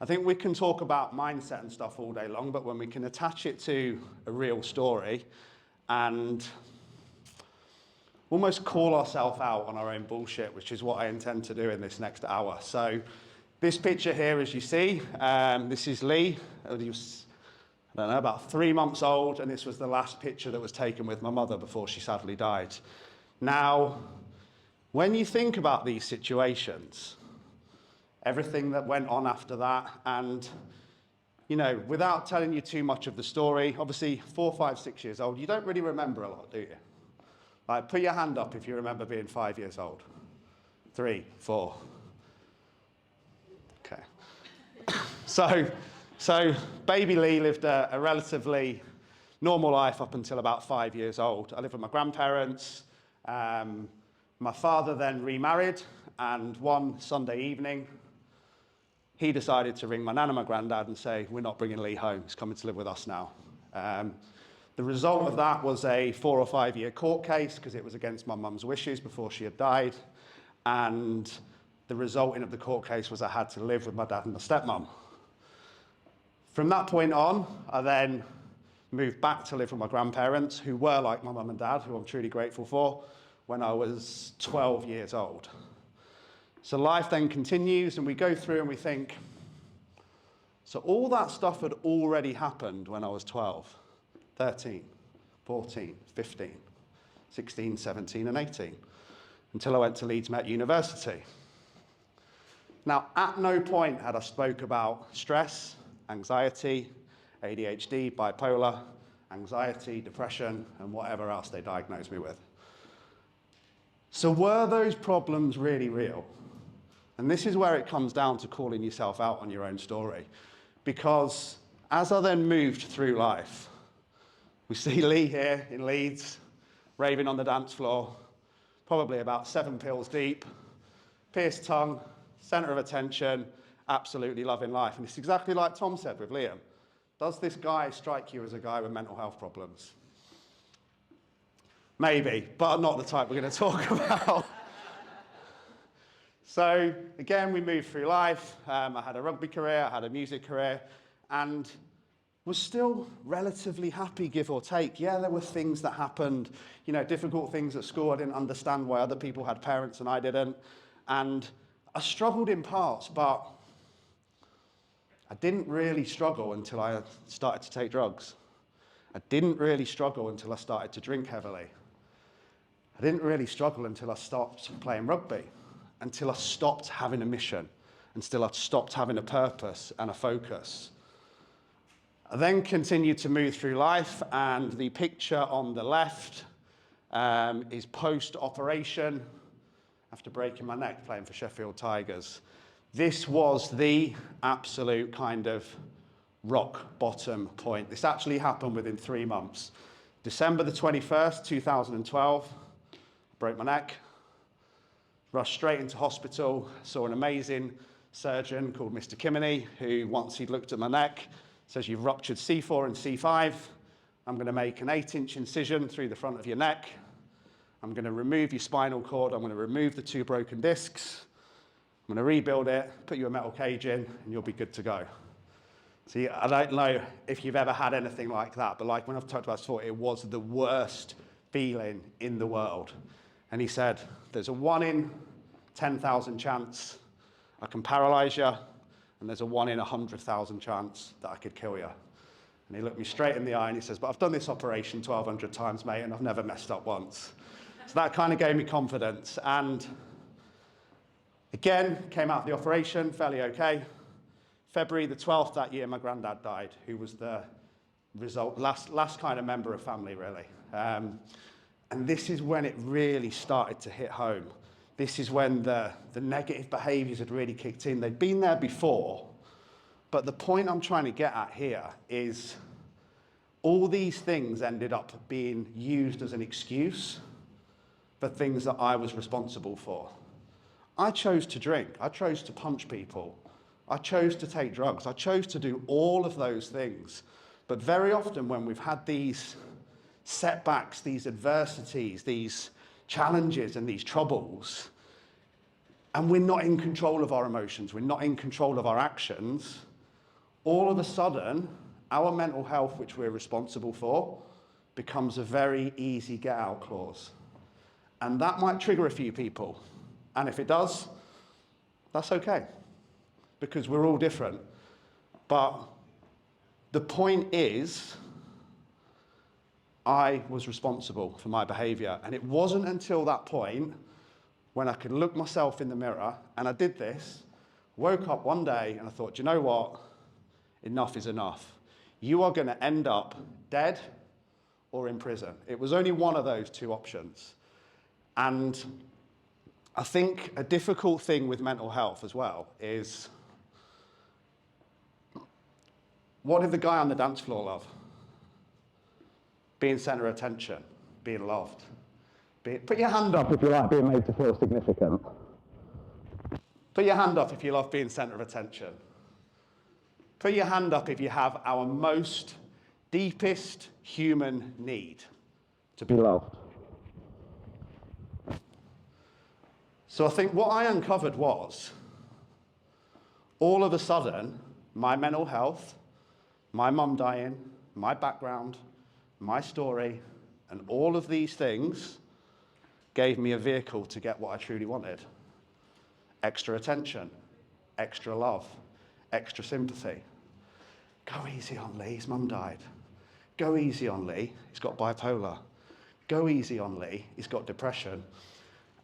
I think we can talk about mindset and stuff all day long, but when we can attach it to a real story and almost call ourselves out on our own bullshit, which is what I intend to do in this next hour. So this picture here, as you see, this is Lee. He was, I don't know, about 3 months old, and this was the last picture that was taken with my mother before she sadly died. Now, when you think about these situations, everything that went on after that, and, you know, without telling you too much of the story, obviously 4, 5, 6 years old, you don't really remember a lot, do you? Like, put your hand up if you remember being 5 years old. 3, 4. Okay. So baby Lee lived a relatively normal life up until about 5 years old. I lived with my grandparents. My father then remarried, and one Sunday evening, he decided to ring my nan and my granddad and say, we're not bringing Lee home, he's coming to live with us now. The result of that was a 4 or 5 year court case, because it was against my mum's wishes before she had died. And the result of the court case was I had to live with my dad and my stepmom. From that point on, I then moved back to live with my grandparents, who were like my mum and dad, who I'm truly grateful for, when I was 12 years old. So life then continues, and we go through and we think, so all that stuff had already happened when I was 12, 13, 14, 15, 16, 17, and 18, until I went to Leeds Met University. Now, at no point had I spoke about stress, anxiety, ADHD, bipolar, anxiety, depression, and whatever else they diagnosed me with. So were those problems really real? And this is where it comes down to calling yourself out on your own story. Because as I then moved through life, we see Lee here in Leeds, raving on the dance floor, probably about 7 pills deep, pierced tongue, centre of attention, absolutely loving life. And it's exactly like Tom said with Liam. Does this guy strike you as a guy with mental health problems? Maybe, but not the type we're going to talk about. So again, we moved through life. I had a rugby career, I had a music career, and was still relatively happy, give or take. Yeah, there were things that happened, you know, difficult things at school. I didn't understand why other people had parents and I didn't. And I struggled in parts, but I didn't really struggle until I started to take drugs. I didn't really struggle until I started to drink heavily. I didn't really struggle until I stopped playing rugby, until I stopped having a mission, until I stopped having a purpose and a focus. I then continued to move through life, and the picture on the left is post-operation after breaking my neck playing for Sheffield Tigers. This was the absolute kind of rock bottom point. This actually happened within 3 months. December the 21st, 2012, I broke my neck. Rushed straight into hospital, saw an amazing surgeon called Mr. Kimini, who once he'd looked at my neck, says you've ruptured C4 and C5. I'm going to make an 8-inch incision through the front of your neck. I'm going to remove your spinal cord. I'm going to remove the 2 broken discs. I'm going to rebuild it, put you a metal cage in, and you'll be good to go. See, I don't know if you've ever had anything like that, but like when I've talked about it before, it was the worst feeling in the world. And he said, there's a 1 in 10,000 chance I can paralyze you, and there's a 1 in 100,000 chance that I could kill you. And he looked me straight in the eye and he says, but I've done this operation 1,200 times, mate, and I've never messed up once. So that kind of gave me confidence. And again, came out of the operation, fairly okay. February the 12th that year, my granddad died, who was the last kind of member of family, really. And this is when it really started to hit home. This is when the negative behaviors had really kicked in. They'd been there before, but the point I'm trying to get at here is all these things ended up being used as an excuse for things that I was responsible for. I chose to drink. I chose to punch people. I chose to take drugs. I chose to do all of those things. But very often when we've had these setbacks, these adversities, these challenges and these troubles, and we're not in control of our emotions, we're not in control of our actions, all of a sudden, our mental health, which we're responsible for, becomes a very easy get-out clause. And that might trigger a few people. And if it does, that's okay, because we're all different. But the point is, I was responsible for my behavior. And it wasn't until that point when I could look myself in the mirror, and I did this, woke up one day and I thought, do you know what? Enough is enough. You are going to end up dead or in prison. It was only one of those two options. And I think a difficult thing with mental health as well is, what did the guy on the dance floor love? Being center of attention, being loved. Put your hand up if you like being made to feel significant. Put your hand up if you love being center of attention. Put your hand up if you have our most deepest human need, to be loved. So I think what I uncovered was, all of a sudden, my mental health, my mum dying, my background, my story, and all of these things gave me a vehicle to get what I truly wanted. Extra attention, extra love, extra sympathy. Go easy on Lee, his mum died. Go easy on Lee, he's got bipolar. Go easy on Lee, he's got depression.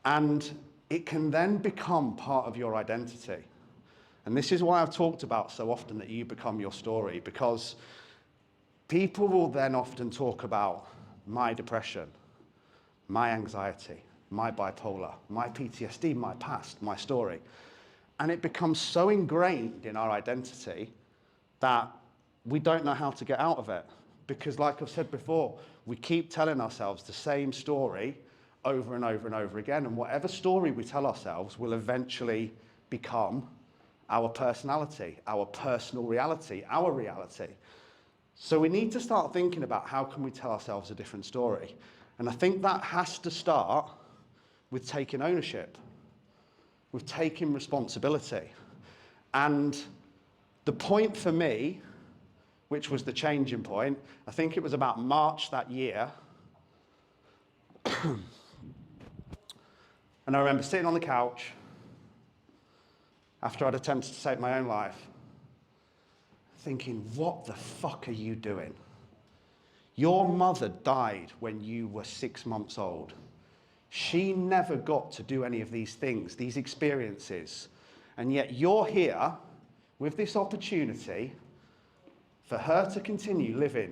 And it can then become part of your identity. And this is why I've talked about so often that you become your story, because people will then often talk about my depression, my anxiety, my bipolar, my PTSD, my past, my story. And it becomes so ingrained in our identity that we don't know how to get out of it. Because like I've said before, we keep telling ourselves the same story over and over and over again. And whatever story we tell ourselves will eventually become our personality, our personal reality, our reality. So we need to start thinking about how can we tell ourselves a different story. And I think that has to start with taking ownership, with taking responsibility. And the point for me, which was the changing point, I think it was about March that year. And I remember sitting on the couch after I'd attempted to take my own life, thinking, what the fuck are you doing? Your mother died when you were 6 months old. She never got to do any of these things, these experiences. And yet you're here with this opportunity for her to continue living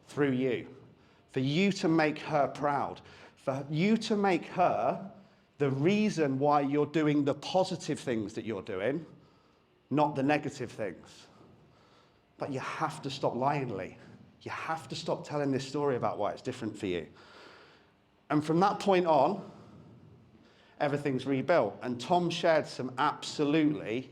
through you, for you to make her proud, for you to make her the reason why you're doing the positive things that you're doing, not the negative things. But you have to stop lying, Lee. You have to stop telling this story about why it's different for you. And from that point on, everything's rebuilt. And Tom shared some absolutely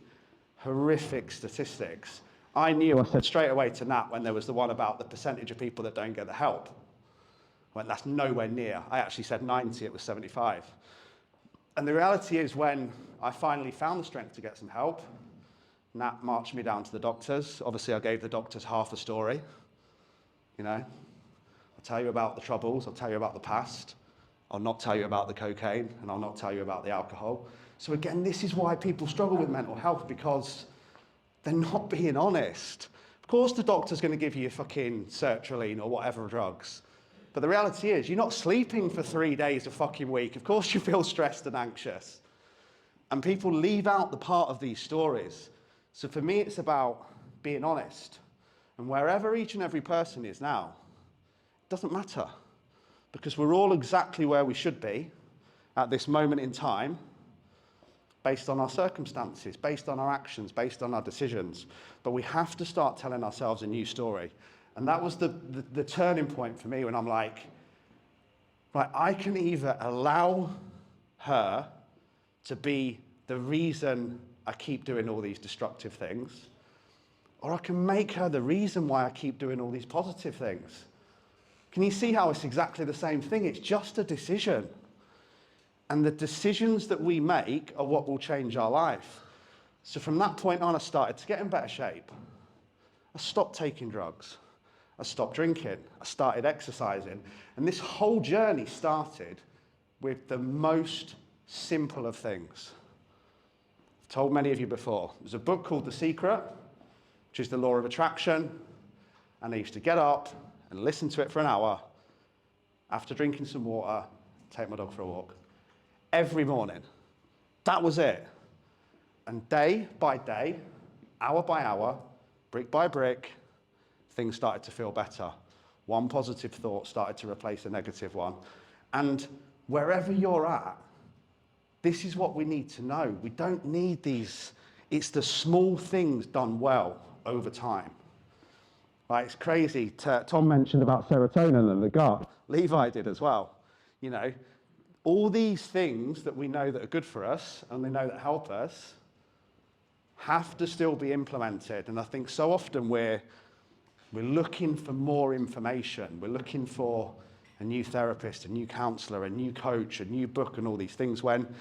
horrific statistics. I said straight away to Nat when there was the one about the percentage of people that don't get the help. I went, that's nowhere near. I actually said 90, it was 75. And the reality is, when I finally found the strength to get some help, Nat marched me down to the doctors. Obviously, I gave the doctors half the story. You know, I'll tell you about the troubles, I'll tell you about the past, I'll not tell you about the cocaine, and I'll not tell you about the alcohol. So again, this is why people struggle with mental health, because they're not being honest. Of course, the doctor's going to give you fucking sertraline or whatever drugs. But the reality is, you're not sleeping for 3 days a fucking week. Of course you feel stressed and anxious. And people leave out the part of these stories. So for me, it's about being honest. And wherever each and every person is now, it doesn't matter. Because we're all exactly where we should be at this moment in time, based on our circumstances, based on our actions, based on our decisions. But we have to start telling ourselves a new story. And that was the turning point for me, when I'm like, right, I can either allow her to be the reason I keep doing all these destructive things, or I can make her the reason why I keep doing all these positive things. Can you see how it's exactly the same thing? It's just a decision. And the decisions that we make are what will change our life. So from that point on, I started to get in better shape. I stopped taking drugs. I stopped drinking. I started exercising. And this whole journey started with the most simple of things. I've told many of you before. There's a book called The Secret, which is the law of attraction. And I used to get up and listen to it for an hour after drinking some water, take my dog for a walk. Every morning. That was it. And day by day, hour by hour, brick by brick, things started to feel better. One positive thought started to replace a negative one. And wherever you're at, this is what we need to know. We don't need these. It's the small things done well over time. Like, it's crazy. Tom mentioned about serotonin and the gut. Levi did as well. You know, all these things that we know that are good for us and we know that help us have to still be implemented. And I think so often we're looking for more information. We're looking for a new therapist, a new counselor, a new coach, a new book, and all these things, when,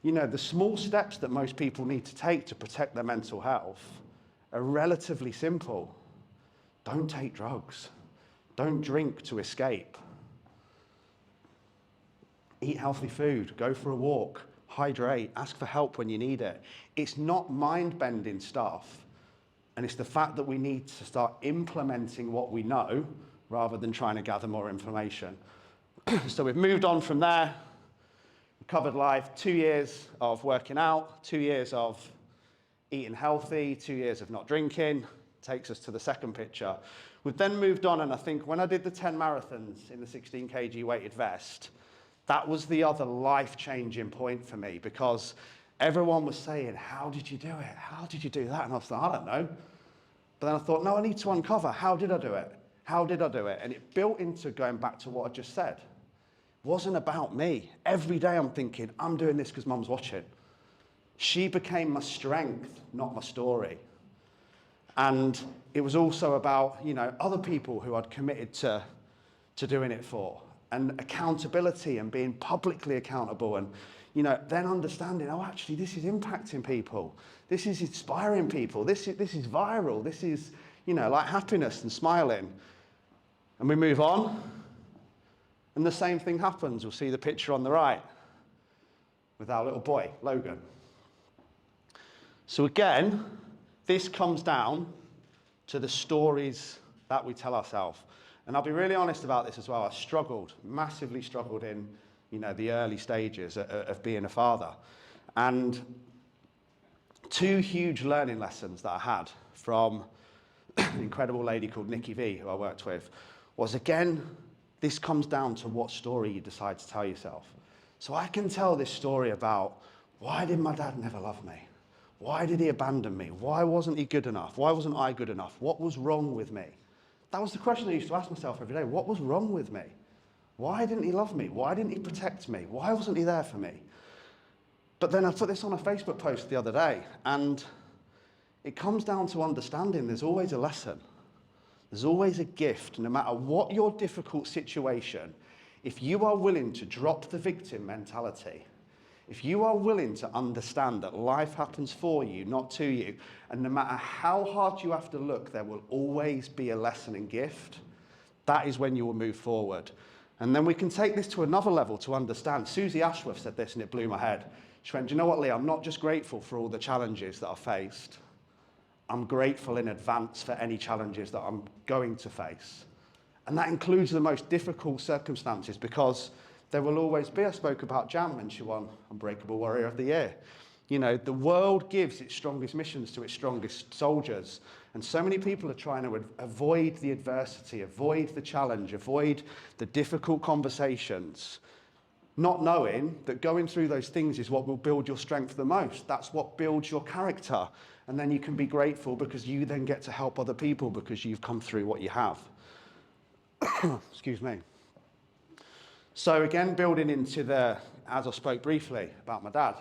you know, the small steps that most people need to take to protect their mental health are relatively simple. Don't take drugs. Don't drink to escape. Eat healthy food. Go for a walk. Hydrate. Ask for help when you need it. It's not mind-bending stuff. And it's the fact that we need to start implementing what we know rather than trying to gather more information. So we've moved on from there. Covered life, 2 years of working out, 2 years of eating healthy, 2 years of not drinking. Takes us to the second picture. We've then moved on, and I think when I did the 10 marathons in the 16 kg weighted vest, that was the other life-changing point for me, because everyone was saying, how did you do it? How did you do that? And I was like, I don't know. But then I thought, no, I need to uncover. How did I do it? How did I do it? And it built into going back to what I just said. It wasn't about me. Every day I'm thinking, I'm doing this because Mum's watching. She became my strength, not my story. And it was also about, you know, other people who I'd committed to doing it for, and accountability and being publicly accountable, and, you know, then understanding, oh, actually, this is impacting people. This is inspiring people. This is viral. This is, you know, like happiness and smiling. And we move on, and the same thing happens. We'll see the picture on the right with our little boy, Logan. So again, this comes down to the stories that we tell ourselves. And I'll be really honest about this as well. I struggled, massively struggled in, you know, the early stages of being a father. And two huge learning lessons that I had from an incredible lady called Nikki V, who I worked with, was, again, this comes down to what story you decide to tell yourself. So I can tell this story about, why did my dad never love me? Why did he abandon me? Why wasn't he good enough? Why wasn't I good enough? What was wrong with me? That was the question I used to ask myself every day. What was wrong with me? Why didn't he love me? Why didn't he protect me? Why wasn't he there for me? But then I put this on a Facebook post the other day, and it comes down to understanding there's always a lesson. There's always a gift, no matter what your difficult situation. If you are willing to drop the victim mentality, if you are willing to understand that life happens for you, not to you, and no matter how hard you have to look, there will always be a lesson and gift, that is when you will move forward. And then we can take this to another level to understand. Susie Ashworth said this, and it blew my head. She went, do you know what, Lee? I'm not just grateful for all the challenges that I faced. I'm grateful in advance for any challenges that I'm going to face. And that includes the most difficult circumstances, because there will always be. I spoke about Jam when she won Unbreakable Warrior of the Year. You know, the world gives its strongest missions to its strongest soldiers. And so many people are trying to avoid the adversity, avoid the challenge, avoid the difficult conversations, not knowing that going through those things is what will build your strength the most. That's what builds your character. And then you can be grateful because you then get to help other people because you've come through what you have. Excuse me. So again, building into as I spoke briefly about my dad,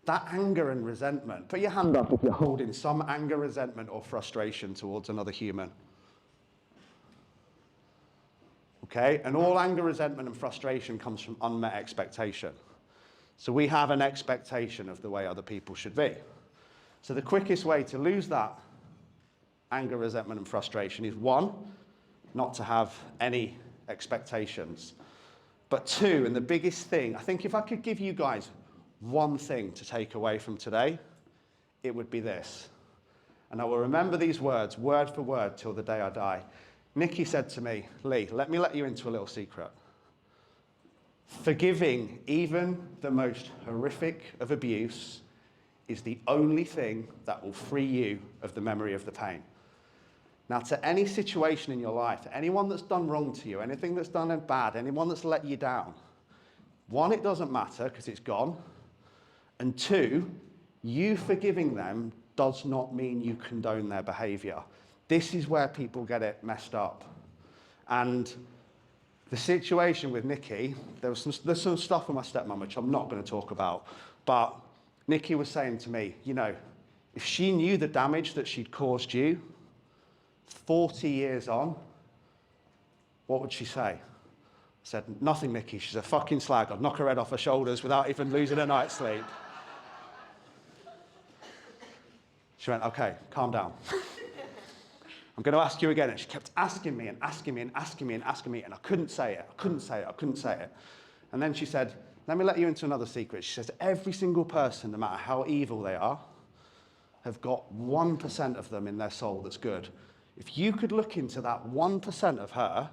that anger and resentment. Put your hand up if you're holding some anger, resentment, or frustration towards another human. Okay? And all anger, resentment, and frustration comes from unmet expectation. So we have an expectation of the way other people should be. So the quickest way to lose that anger, resentment, and frustration is one, not to have any expectations. But two, and the biggest thing, I think if I could give you guys one thing to take away from today, it would be this. And I will remember these words, word for word, till the day I die. Nikki said to me, Lee, let me let you into a little secret. Forgiving even the most horrific of abuse is the only thing that will free you of the memory of the pain. Now, to any situation in your life, to anyone that's done wrong to you, anything that's done bad, anyone that's let you down, one, it doesn't matter because it's gone. And two, you forgiving them does not mean you condone their behavior. This is where people get it messed up. And the situation with Nikki, there's some stuff with my stepmom which I'm not going to talk about, but Nikki was saying to me, you know, if she knew the damage that she'd caused you 40 years on, what would she say? I said, nothing, Nikki, she's a fucking slag. I'd knock her head off her shoulders without even losing a night's sleep. She went, okay, calm down. I'm going to ask you again. And she kept asking me and asking me and asking me and asking me, and I couldn't say it. I couldn't say it. I couldn't say it. And then she said, let me let you into another secret. She says, every single person, no matter how evil they are, have got 1% of them in their soul that's good. If you could look into that 1% of her,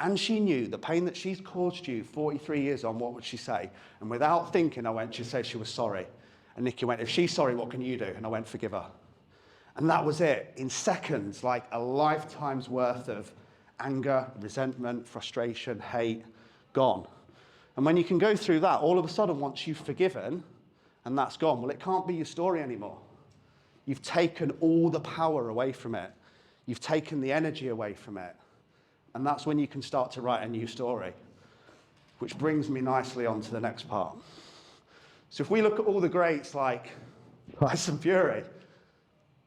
and she knew the pain that she's caused you 43 years on, what would she say? And without thinking, I went, she said she was sorry. And Nikki went, if she's sorry, what can you do? And I went, forgive her. And that was it. In seconds, like a lifetime's worth of anger, resentment, frustration, hate, gone. And when you can go through that, all of a sudden, once you've forgiven, and that's gone, well, it can't be your story anymore. You've taken all the power away from it. You've taken the energy away from it. And that's when you can start to write a new story, which brings me nicely on to the next part. So if we look at all the greats like Tyson Fury,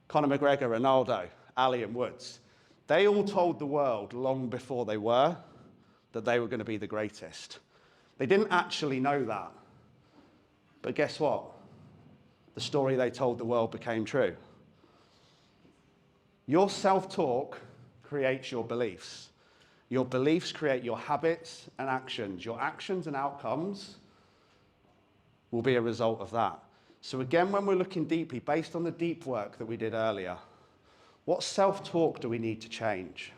Conor McGregor, Ronaldo, Ali and Woods, they all told the world long before they were that they were going to be the greatest. They didn't actually know that. But guess what? The story they told the world became true. Your self-talk creates your beliefs. Your beliefs create your habits and actions. Your actions and outcomes will be a result of that. So again, when we're looking deeply, based on the deep work that we did earlier, what self-talk do we need to change?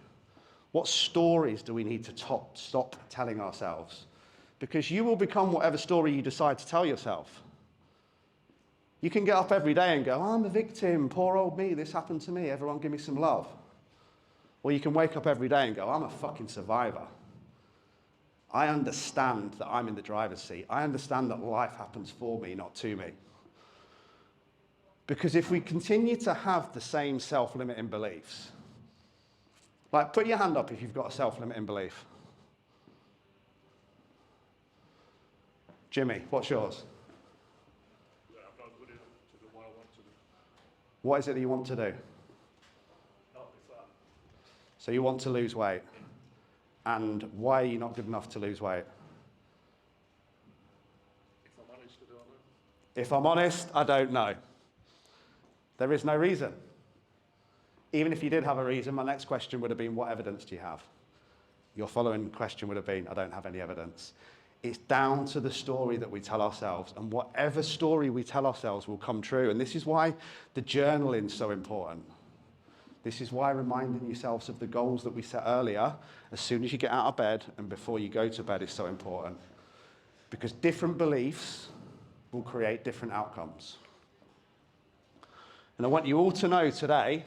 What stories do we need to stop telling ourselves? Because you will become whatever story you decide to tell yourself. You can get up every day and go, oh, I'm a victim, poor old me, this happened to me, everyone give me some love. Or you can wake up every day and go, I'm a fucking survivor. I understand that I'm in the driver's seat. I understand that life happens for me, not to me. Because if we continue to have the same self-limiting beliefs, like put your hand up if you've got a self-limiting belief. Jimmy, what's yours? I'm not good enough to do what I want to do. What is it that you want to do? Not be fat. So you want to lose weight. And why are you not good enough to lose weight? If I manage to do it. If I'm honest, I don't know. There is no reason. Even if you did have a reason, my next question would have been, what evidence do you have? Your following question would have been, I don't have any evidence. It's down to the story that we tell ourselves, and whatever story we tell ourselves will come true. And this is why the journaling is so important. This is why reminding yourselves of the goals that we set earlier, as soon as you get out of bed and before you go to bed, is so important. Because different beliefs will create different outcomes. And I want you all to know today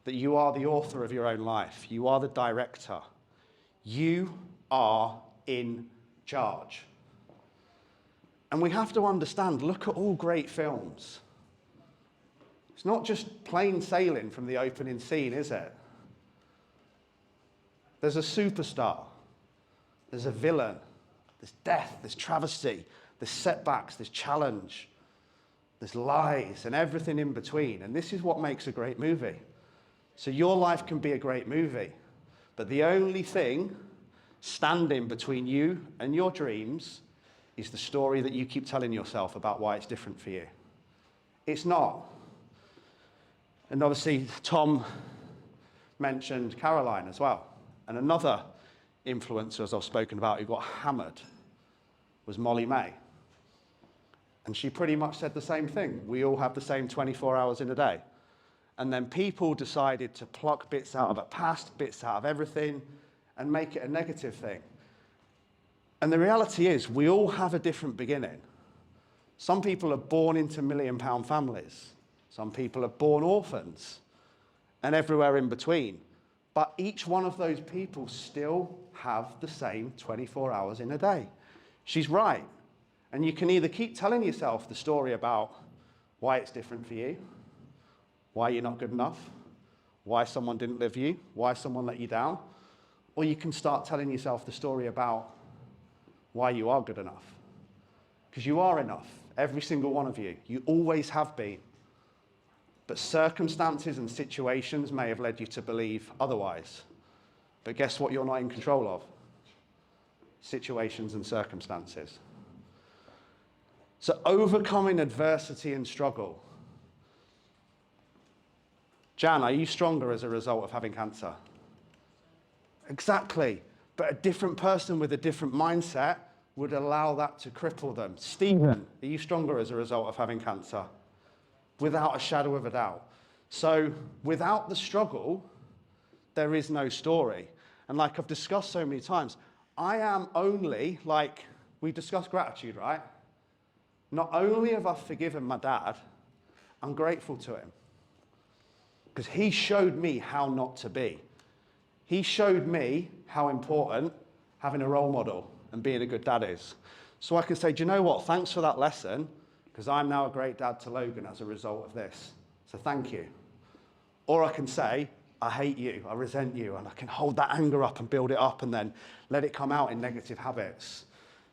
that you are the author of your own life. You are the director. You are in charge. And we have to understand, look at all great films. It's not just plain sailing from the opening scene, is it? There's a superstar. There's a villain. There's death. There's travesty. There's setbacks. There's challenge. There's lies and everything in between. And this is what makes a great movie. So your life can be a great movie. But the only thing standing between you and your dreams is the story that you keep telling yourself about why it's different for you. It's not. And obviously, Tom mentioned Caroline as well. And another influencer, as I've spoken about, who got hammered was Molly May. And she pretty much said the same thing. We all have the same 24 hours in a day. And then people decided to pluck bits out of the past, bits out of everything, and make it a negative thing. And the reality is, we all have a different beginning. Some people are born into £1 million families. Some people are born orphans, and everywhere in between. But each one of those people still have the same 24 hours in a day. She's right. And you can either keep telling yourself the story about why it's different for you, why you're not good enough, why someone didn't live you, why someone let you down, or you can start telling yourself the story about why you are good enough. Because you are enough, every single one of you. You always have been. But circumstances and situations may have led you to believe otherwise. But guess what you're not in control of? Situations and circumstances. So overcoming adversity and struggle. Jan, are you stronger as a result of having cancer? Exactly. But a different person with a different mindset would allow that to cripple them. Stephen, are you stronger as a result of having cancer? Without a shadow of a doubt. So without the struggle, there is no story. And like I've discussed so many times, I am only, like we discussed gratitude, right? Not only have I forgiven my dad, I'm grateful to him. Because he showed me how not to be. He showed me how important having a role model and being a good dad is. So I can say, do you know what? Thanks for that lesson, because I'm now a great dad to Logan as a result of this. So thank you. Or I can say, I hate you, I resent you, and I can hold that anger up and build it up and then let it come out in negative habits.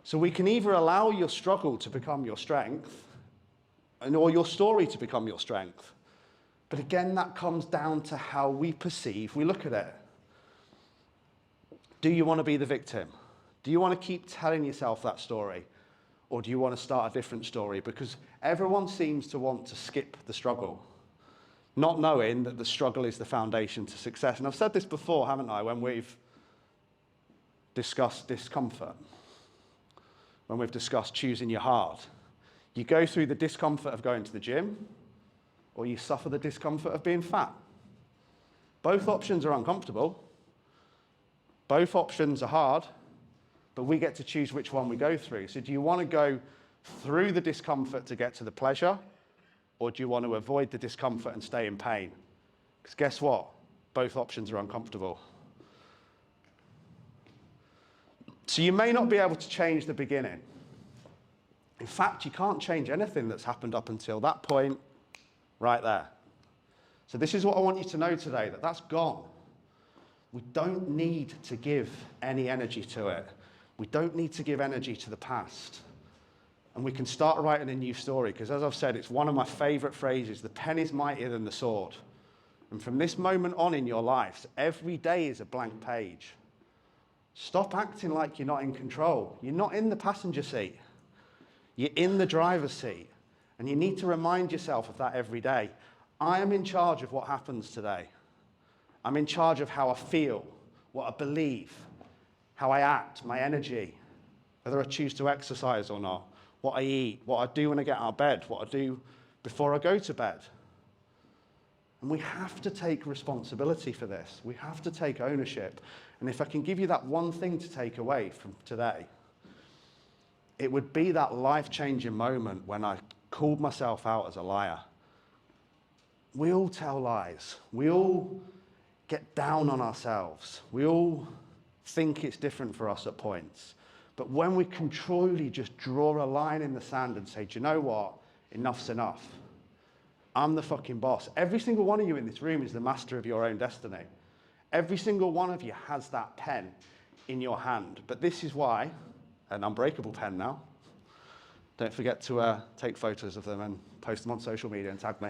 So we can either allow your struggle to become your strength, or your story to become your strength. But again, that comes down to how we perceive, we look at it. Do you want to be the victim? Do you want to keep telling yourself that story? Or do you want to start a different story? Because everyone seems to want to skip the struggle, not knowing that the struggle is the foundation to success. And I've said this before, haven't I, when we've discussed discomfort, when we've discussed choosing your heart. You go through the discomfort of going to the gym, or you suffer the discomfort of being fat. Both options are uncomfortable. Both options are hard, but we get to choose which one we go through. So do you want to go through the discomfort to get to the pleasure, or do you want to avoid the discomfort and stay in pain? Because guess what? Both options are uncomfortable. So you may not be able to change the beginning. In fact, you can't change anything that's happened up until that point right there. So this is what I want you to know today, that that's gone. We don't need to give any energy to it. We don't need to give energy to the past. And we can start writing a new story, because as I've said, it's one of my favorite phrases, the pen is mightier than the sword. And from this moment on in your life, every day is a blank page. Stop acting like you're not in control. You're not in the passenger seat. You're in the driver's seat. And you need to remind yourself of that every day. I am in charge of what happens today. I'm in charge of how I feel, what I believe, how I act, my energy, whether I choose to exercise or not, what I eat, what I do when I get out of bed, what I do before I go to bed. And we have to take responsibility for this. We have to take ownership. And if I can give you that one thing to take away from today, it would be that life-changing moment when I called myself out as a liar. We all tell lies. We all get down on ourselves. We all think it's different for us at points. But when we can truly just draw a line in the sand and say, do you know what? Enough's enough. I'm the fucking boss. Every single one of you in this room is the master of your own destiny. Every single one of you has that pen in your hand. But this is why, an Unbreakable pen now. Don't forget to take photos of them and post them on social media and tag me.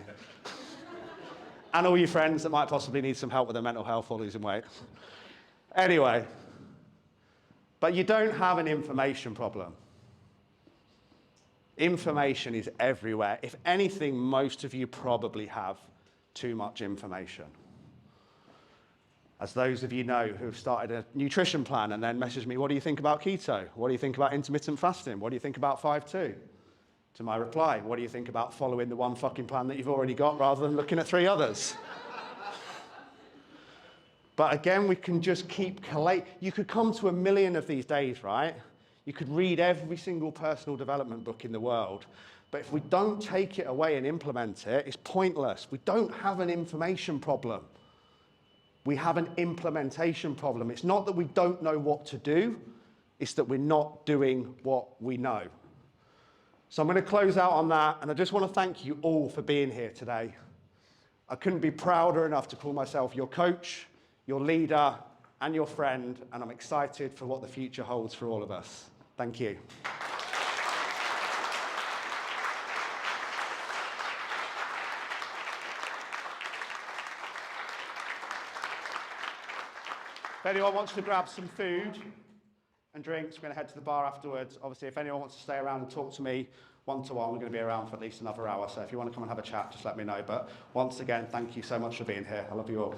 And all your friends that might possibly need some help with their mental health or losing weight. Anyway, but you don't have an information problem. Information is everywhere. If anything, most of you probably have too much information. As those of you know who have started a nutrition plan and then message me, what do you think about keto? What do you think about intermittent fasting? What do you think about 5-2? To my reply, what do you think about following the one fucking plan that you've already got rather than looking at 3 others? But again, we can just keep collating. You could come to 1 million of these days, right? You could read every single personal development book in the world. But if we don't take it away and implement it, it's pointless. We don't have an information problem. We have an implementation problem. It's not that we don't know what to do, it's that we're not doing what we know. So I'm going to close out on that, and I just want to thank you all for being here today. I couldn't be prouder enough to call myself your coach, your leader, and your friend, and I'm excited for what the future holds for all of us. Thank you. If anyone wants to grab some food and drinks, we're going to head to the bar afterwards. Obviously, if anyone wants to stay around and talk to me one-to-one, we're going to be around for at least another hour. So if you want to come and have a chat, just let me know. But once again, thank you so much for being here. I love you all.